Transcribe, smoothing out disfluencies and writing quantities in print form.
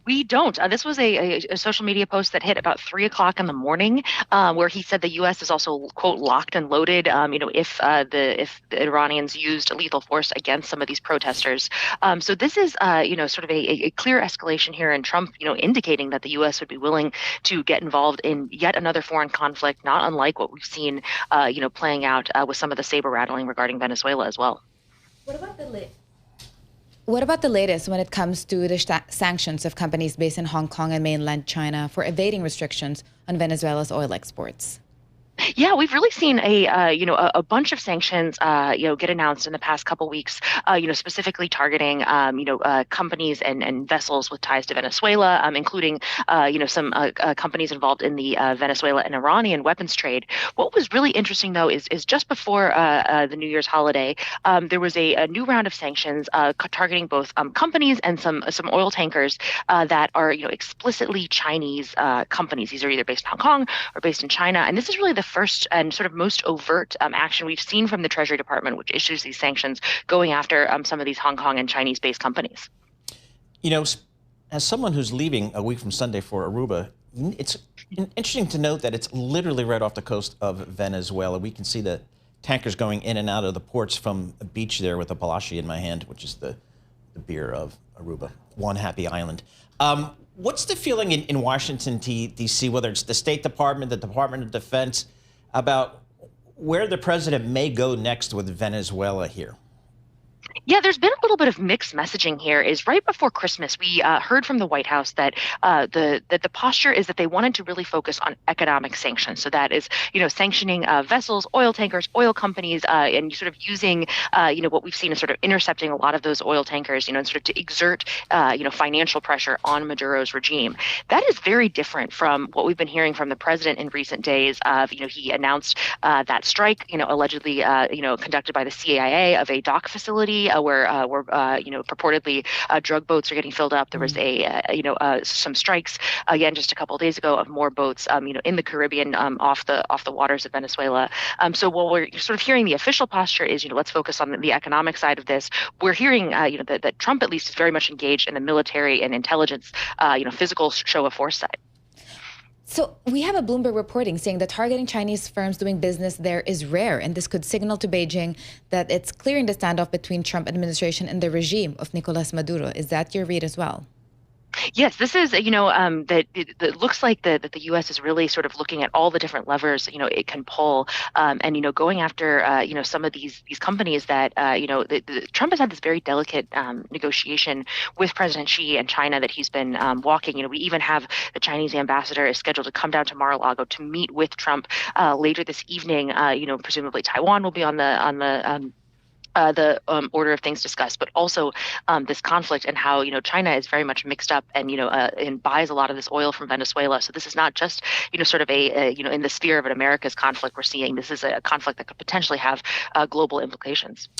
We don't. This was a social media post that hit about 3 o'clock in the morning, where he said the U.S. is also, quote, locked and loaded. If the Iranians used lethal force against some of these protesters. So this is, sort of a clear escalation here, and Trump, indicating that the U.S. would be willing to get involved in yet another foreign conflict, not unlike what we've seen, playing out with some of the saber rattling regarding Venezuela as well. What about what about the latest when it comes to the sanctions of companies based in Hong Kong and mainland China for evading restrictions on Venezuela's oil exports? Yeah, we've really seen a bunch of sanctions, get announced in the past couple weeks, specifically targeting, companies and vessels with ties to Venezuela, including, some companies involved in the Venezuela and Iranian weapons trade. What was really interesting, though, is just before the New Year's holiday, there was a new round of sanctions targeting both companies and some oil tankers that are, explicitly Chinese companies. These are either based in Hong Kong or based in China, and this is really the first and sort of most overt action we've seen from the Treasury Department, which issues these sanctions going after some of these Hong Kong and Chinese-based companies. You know, as someone who's leaving a week from Sunday for Aruba, it's interesting to note that it's literally right off the coast of Venezuela. We can see the tankers going in and out of the ports from a beach there with a Balashi in my hand, which is the beer of Aruba, one happy island. What's the feeling in Washington, D.C., whether it's the State Department, the Department of Defense, about where the president may go next with Venezuela here? Yeah, there's been a little bit of mixed messaging here. Is right before Christmas, we heard from the White House that the posture is that they wanted to really focus on economic sanctions. So that is, sanctioning vessels, oil tankers, oil companies, and sort of using, what we've seen is sort of intercepting a lot of those oil tankers, and sort of to exert, financial pressure on Maduro's regime. That is very different from what we've been hearing from the president in recent days. He announced that strike, allegedly, conducted by the CIA of a dock facility where purportedly drug boats are getting filled up. There was some strikes again just a couple of days ago of more boats, in the Caribbean, off the waters of Venezuela. So while we're sort of hearing the official posture is, let's focus on the economic side of this, we're hearing, that Trump at least is very much engaged in the military and intelligence, physical show of force side. So we have a Bloomberg reporting saying that targeting Chinese firms doing business there is rare, and this could signal to Beijing that it's clearing the standoff between Trump administration and the regime of Nicolas Maduro. Is that your read as well? Yes, this is, that it looks like that the U.S. is really sort of looking at all the different levers, it can pull, and, going after, some of these companies that, Trump has had this very delicate negotiation with President Xi and China that he's been walking. We even have the Chinese ambassador is scheduled to come down to Mar-a-Lago to meet with Trump later this evening. Presumably Taiwan will be on the order of things discussed, but also this conflict and how China is very much mixed up and buys a lot of this oil from Venezuela. So this is not just sort of in the sphere of an America's conflict we're seeing. This is a conflict that could potentially have global implications.